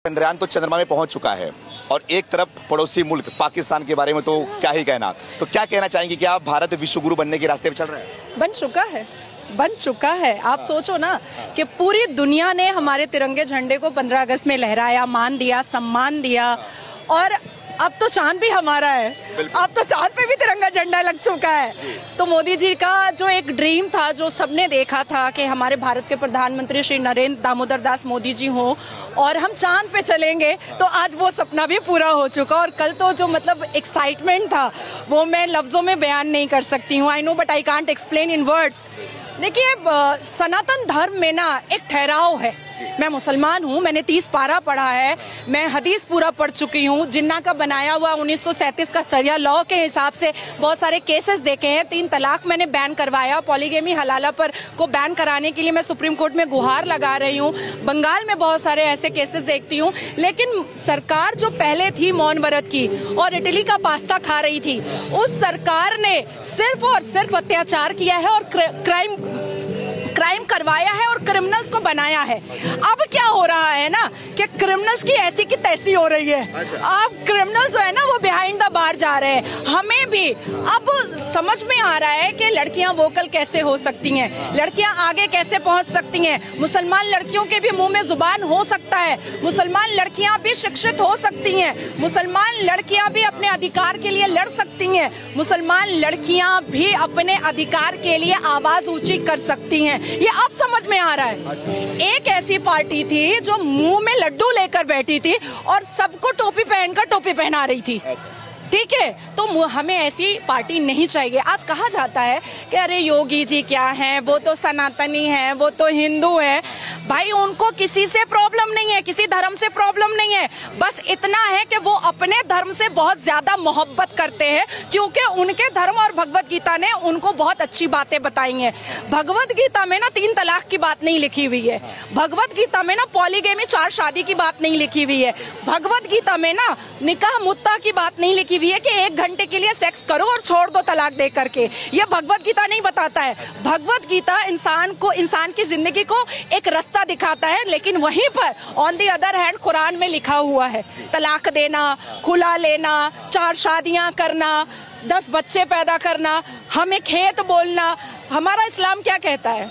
चंद्रयान तो चंद्रमा में पहुंच चुका है और एक तरफ पड़ोसी मुल्क पाकिस्तान के बारे में तो क्या ही कहना। तो क्या कहना चाहेंगे कि आप भारत विश्व गुरु बनने के रास्ते पे चल रहे हैं? बन चुका है। आप सोचो ना कि पूरी दुनिया ने हमारे तिरंगे झंडे को 15 अगस्त में लहराया, मान दिया, सम्मान दिया और अब तो चांद भी हमारा है। अब तो चांद पे भी तिरंगा झंडा लग चुका है। तो मोदी जी का जो एक ड्रीम था, जो सबने देखा था कि हमारे भारत के प्रधानमंत्री श्री नरेंद्र दामोदर दास मोदी जी हो और हम चांद पे चलेंगे, तो आज वो सपना भी पूरा हो चुका। और कल तो जो मतलब एक्साइटमेंट था वो मैं लफ्जों में बयान नहीं कर सकती हूँ। I know but I can't explain in words. देखिए, सनातन धर्म में ना एक ठहराव है। मैं मुसलमान हूँ, मैंने 30 पारा पढ़ा है, मैं हदीस पूरा पढ़ चुकी हूँ। जिन्ना का बनाया हुआ 1937 का शरिया लॉ के हिसाब से बहुत सारे केसेस देखे हैं। 3 तलाक मैंने बैन करवाया, पॉलीगेमी हलाला पर को बैन कराने के लिए मैं सुप्रीम कोर्ट में गुहार लगा रही हूँ। बंगाल में बहुत सारे ऐसे केसेस देखती हूँ। लेकिन सरकार जो पहले थी मौन व्रत की और इटली का पास्ता खा रही थी, उस सरकार ने सिर्फ और सिर्फ अत्याचार किया है और क्राइम करवाया है और क्रिमिनल्स को बनाया है। अब क्या हो रहा है ना कि क्रिमिनल्स की ऐसी की तैसी हो रही है। अब क्रिमिनल्स जो है ना वो बिहाइंड द बार जा रहे हैं। हमें भी अब समझ में आ रहा है कि लड़कियां वोकल कैसे हो सकती हैं, लड़कियां आगे कैसे पहुंच सकती हैं। मुसलमान लड़कियों के भी मुंह में जुबान हो सकता है, मुसलमान लड़कियां भी शिक्षित हो सकती हैं, मुसलमान लड़कियां भी अपने अधिकार के लिए लड़ सकती हैं, मुसलमान लड़कियां भी अपने अधिकार के लिए आवाज ऊंची कर सकती हैं। ये अब समझ में आ रहा है। एक ऐसी पार्टी थी जो मुंह में लड्डू लेकर बैठी थी और सबको टोपी पहनकर टोपी पहना रही थी। ठीक है, तो हमें ऐसी पार्टी नहीं चाहिए। आज कहा जाता है कि अरे योगी जी क्या हैं, वो तो सनातनी हैं, वो तो हिंदू हैं। भाई, उनको किसी से प्रॉब्लम नहीं है, किसी धर्म से प्रॉब्लम नहीं है। बस इतना है कि वो अपने धर्म से बहुत ज्यादा मोहब्बत करते हैं, क्योंकि उनके धर्म और भगवत गीता ने उनको बहुत अच्छी बातें बताई हैं। भगवत गीता में ना 3 तलाक की बात नहीं लिखी हुई है। भगवत गीता में ना पॉलीगेमी 4 शादी की बात नहीं लिखी हुई है। भगवत गीता में ना निकाह मुत्ता की बात नहीं लिखी हुई है कि 1 घंटे के लिए सेक्स करो और छोड़ दो तलाक दे करके। ये भगवत गीता नहीं बताता है। भगवत गीता इंसान की जिंदगी को एक रास्ता दिखाता है, लेकिन वहीं पर on the other hand Quran में लिखा हुआ है तलाक देना, खुला लेना, 4 शादियां करना, 10 बच्चे पैदा करना, हमें खेत बोलना। हमारा इस्लाम क्या कहता है?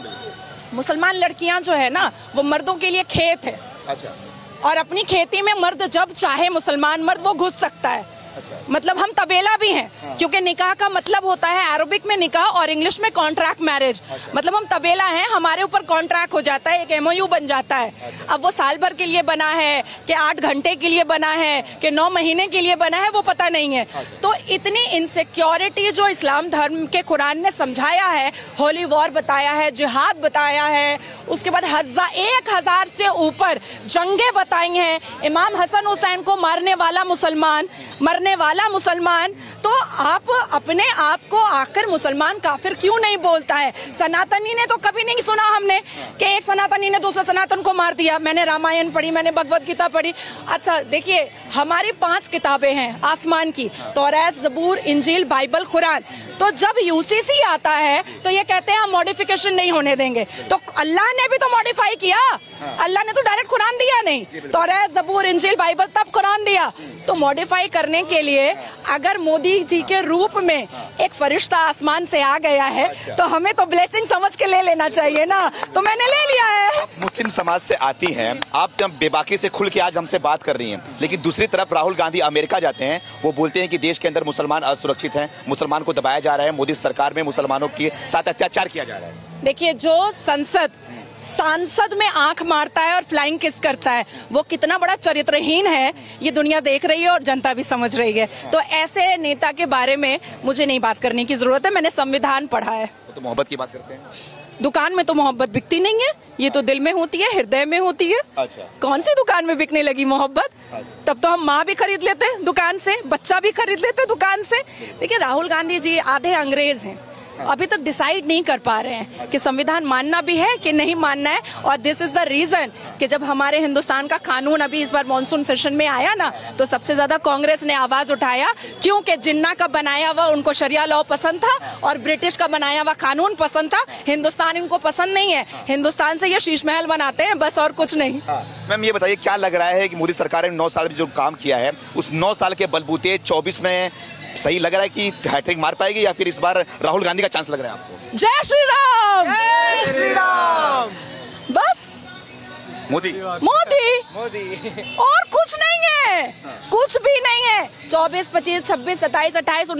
मुसलमान लड़कियां जो है ना वो मर्दों के लिए खेत है। अच्छा। और अपनी खेती में मर्द जब चाहे मुसलमान मर्द वो घुस सकता है। अच्छा। मतलब हम तबेला भी हैं। हाँ। क्योंकि निकाह का मतलब होता है अरबिक में निकाह और इंग्लिश में कॉन्ट्रैक्ट मैरिज। अच्छा। मतलब हम तबेला हैं, हमारे ऊपर कॉन्ट्रैक्ट हो जाता है, एक MOU बन जाता है। अच्छा। अब वो साल भर के लिए बना है कि 8 घंटे के लिए बना है कि 9 महीने के लिए बना है, वो पता नहीं है। अच्छा। तो इतनी इनसिक्योरिटी जो इस्लाम धर्म के कुरान ने समझाया है, होली वॉर बताया है, जिहाद बताया है, उसके बाद 1000 से ऊपर जंगे बताई हैं, इमाम हसन हुसैन को मारने वाला मुसलमान, तो आप अपने आप को आकर मुसलमान काफिर क्यों नहीं बोलता है? सनातनी ने तो कभी नहीं सुना हमने कि एक सनातनी ने दूसरे सनातन को मार दिया। मैंने रामायण पढ़ी, मैंने भगवत गीता पढ़ी। अच्छा देखिए, हमारी 5 किताबें हैं आसमान की, तौरात, ज़बूर, इंजील, बाइबल, कुरान। तो जब UCC आता है तो ये कहते हैं हम मॉडिफिकेशन नहीं होने देंगे। तो अल्लाह ने भी तो मॉडिफाई किया। अल्लाह ने तो डायरेक्ट कुरान दिया नहीं, तौरात, ज़बूर, इंजील, बाइबल, तब कुरान दिया। तो मॉडिफाई करने के लिए अगर मोदी जी के रूप में एक फरिश्ता आसमान से आ गया है तो हमें तो ब्लेसिंग समझ के ले लेना चाहिए ना। तो मैंने ले लिया है। आप मुस्लिम समाज से आती हैं, आप बेबाकी से खुल के आज हमसे बात कर रही हैं, लेकिन दूसरी तरफ राहुल गांधी अमेरिका जाते हैं, वो बोलते हैं कि देश के अंदर मुसलमान असुरक्षित हैं, मुसलमान को दबाया जा रहा है, मोदी सरकार में मुसलमानों के साथ अत्याचार किया जा रहा है। देखिए, जो सांसद में आंख मारता है और फ्लाइंग किस करता है, वो कितना बड़ा चरित्रहीन है ये दुनिया देख रही है और जनता भी समझ रही है। तो ऐसे नेता के बारे में मुझे नहीं बात करने की जरूरत है। मैंने संविधान पढ़ा है। तो मोहब्बत की बात करते हैं। दुकान में तो मोहब्बत बिकती नहीं है, ये तो दिल में होती है, हृदय में होती है। अच्छा। कौन सी दुकान में बिकने लगी मोहब्बत? तब तो हम माँ भी खरीद लेते दुकान से, बच्चा भी खरीद लेते दुकान से। देखिए, राहुल गांधी जी आधे अंग्रेज हैं, अभी तक डिसाइड नहीं कर पा रहे हैं कि संविधान मानना भी है कि नहीं मानना है। और दिस इज द रीजन कि जब हमारे हिंदुस्तान का कानून अभी इस बार मॉनसून सेशन में आया ना, तो सबसे ज्यादा कांग्रेस ने आवाज उठाया, क्योंकि जिन्ना का बनाया हुआ उनको शरिया लॉ पसंद था और ब्रिटिश का बनाया हुआ कानून पसंद था। हिंदुस्तान इनको पसंद नहीं है, हिंदुस्तान से ये शीश महल बनाते हैं बस, और कुछ नहीं। मैम ये बताइए, क्या लग रहा है कि मोदी सरकार ने 9 साल में जो काम किया है, उस 9 साल के बलबूते 24 में सही लग रहा है कि हैट्रिक मार पाएगी, या फिर इस बार राहुल गांधी का चांस लग रहा है आपको? जय श्री राम, जय श्री राम। बस मोदी मोदी मोदी और कुछ नहीं है, कुछ भी नहीं है। 24, 25, 26, 27, 28, 29